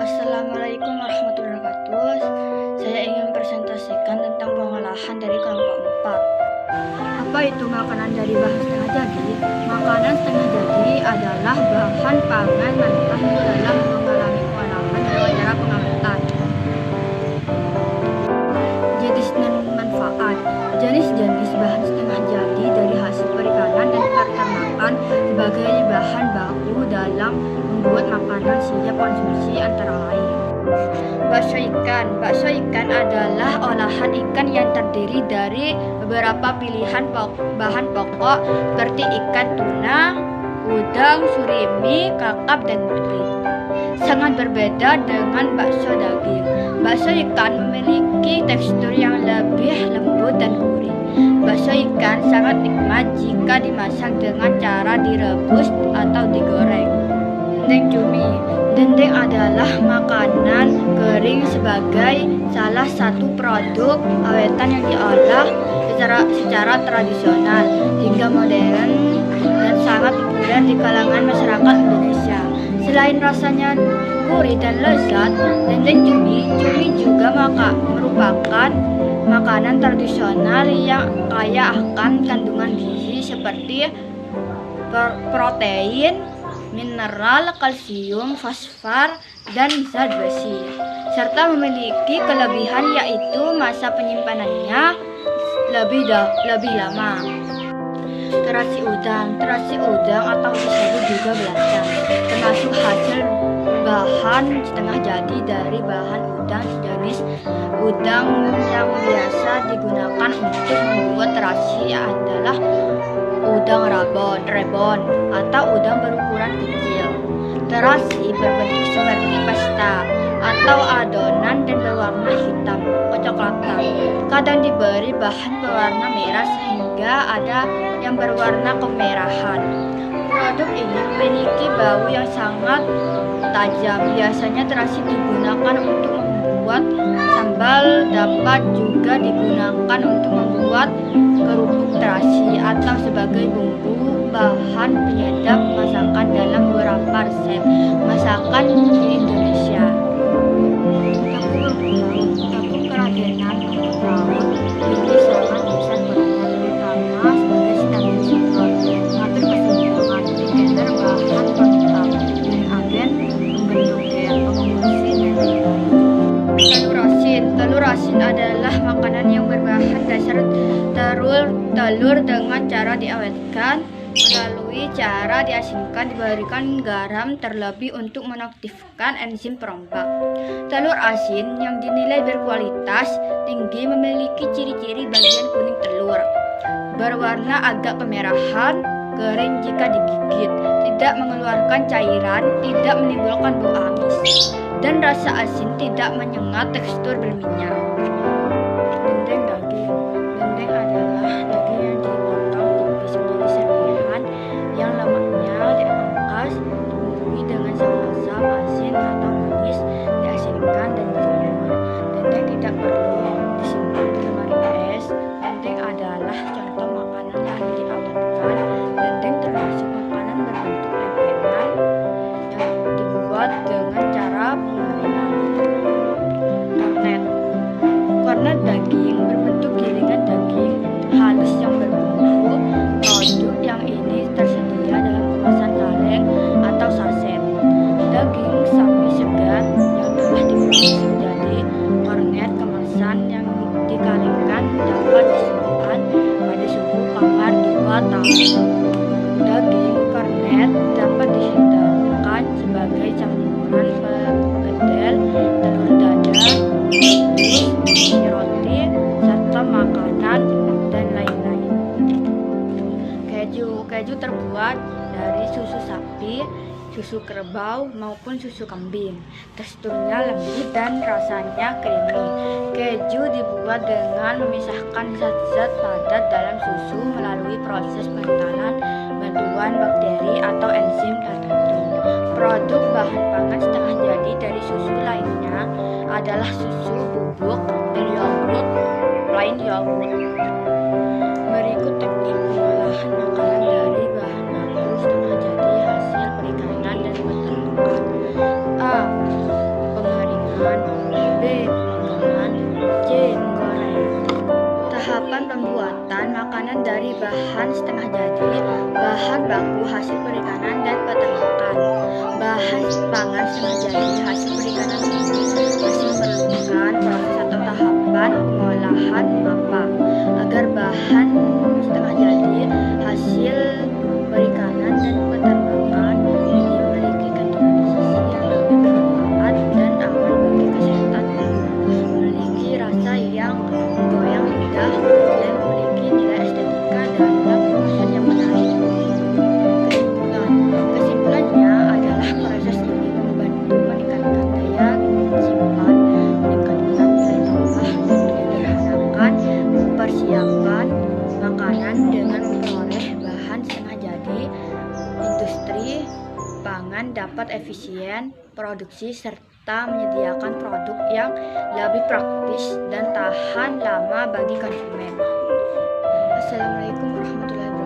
Assalamualaikum warahmatullahi wabarakatuh. Saya ingin presentasikan tentang pengolahan dari kelompok 4. Apa itu makanan dari bahan setengah jadi? Makanan setengah jadi adalah bahan pangan mentah dalam mengalami pengolahan dengan cara pengawatan. Jenis dan manfaat. Jenis-jenis bahan setengah jadi dari hasil perikanan dan peternakan sebagai bahan baku dalam membuat makanan siap konsumsi antara lain. Bakso ikan. Bakso ikan adalah olahan ikan yang terdiri dari beberapa pilihan bahan pokok seperti ikan tuna, udang, surimi, kakap, dan murni. Sangat berbeda dengan bakso daging. Bakso ikan memiliki tekstur yang lebih lembut dan gurih. Bakso ikan sangat nikmat jika dimasak dengan cara direbus atau digoreng. Dendeng cumi. Dendeng adalah makanan kering sebagai salah satu produk awetan yang diolah secara tradisional hingga modern dan sangat populer di kalangan masyarakat Indonesia. Selain rasanya gurih dan lezat, dendeng cumi juga merupakan makanan tradisional yang kaya akan kandungan gizi seperti protein, mineral, kalsium, fosfor, dan zat besi, serta memiliki kelebihan yaitu masa penyimpanannya lebih lama. Terasi udang atau disebut juga belacan, termasuk hasil bahan setengah jadi dari bahan udang sejenis udang yang biasa digunakan untuk membuat terasi adalah udang rebon atau udang berukuran kecil. Terasi berbentuk seperti pasta atau adonan dan berwarna hitam kecoklatan. Kadang diberi bahan berwarna merah sehingga ada yang berwarna kemerahan. Produk ini memiliki bau yang sangat tajam. Biasanya terasi digunakan untuk membuat sambal, dapat juga digunakan untuk membuat kerupuk terasi atau sebagai bumbu bahan penyedap masakan dalam beberapa resep masakan di Indonesia. Tepung kerajinan untuk laut ini sangat bisa digunakan terutama sebagai stabilisator, mengatur keseimbangan binder bahan pelengkap dan agen membentuk gel, pengungsi, dan lain-lain. Telur asin adalah makanan yang berbahan dasar telur dengan cara diawetkan. Melalui cara diasinkan diberikan garam terlebih untuk menaktifkan enzim perompak. Telur asin yang dinilai berkualitas tinggi memiliki ciri-ciri bagian kuning telur, berwarna agak kemerahan, kering jika digigit, tidak mengeluarkan cairan, tidak menimbulkan bau amis, dan rasa asin tidak menyengat, tekstur berminyak. Dendeng daging. Dendeng adalah daging yang dipotong tipis menjadi serpihan yang lemaknya dipangkas, dibumbui dengan asam, asin atau manis, diasinkan dan dijemur. Dendeng tidak perlu disimpan di lemari es. Dendeng adalah contoh makanan yang diawetkan. Dendeng termasuk makanan berbentuk lempengan yang dibuat dengan cara pengeringan. Kornet daging berbentuk gilingan daging halus yang berbumbu. Produk yang ini tersedia dalam kemasan kaleng atau saset. Daging sapi segar yang telah diproses menjadi kornet kemasan yang dikalengkan dapat disimpan pada suhu kamar 2 tahun. Daging kornet dapat dihidangkan sebagai campuran perkedel, telur dadar, roti, serta makanan dan lain-lain. Keju terbuat dari susu sapi, susu kerbau maupun susu kambing. Teksturnya lembut dan rasanya creamy. Keju dibuat dengan memisahkan zat-zat padat dalam susu melalui proses pengentalan bantuan bakteri atau enzim tertentu. Produk bahan pangan setengah jadi dari susu lainnya adalah susu bubuk dan yogurt, plain yogurt. Berikut teknik pengolahan makanan dari bahan baku setengah jadi hasil perikanan dan peternakan. A. makanan dari bahan setengah jadi, bahan baku hasil perikanan dan peternakan. Bahan pangan setengah jadi hasil perikanan ini masih memerlukan proses atau tahapan pengolahan apa agar bahan setengah jadi hasil perikanan dan peternakan ini memiliki kandungan gizi yang lebih bermanfaat dan aman bagi kesehatan tubuh, memiliki rasa yang menggoyang lidah dan memiliki nilai estetika dalam kemasan yang menarik. Kesimpulannya adalah proses ini membantu meningkatkan daya simpan, meningkatkan nilai tambah dan menyederhanakan persiapan makanan dengan memperoleh bahan setengah jadi. Industri pangan dapat efisien produksi serta menyediakan produk yang lebih praktis dan tahan lama bagi konsumen. Assalamualaikum warahmatullahi wabarakatuh.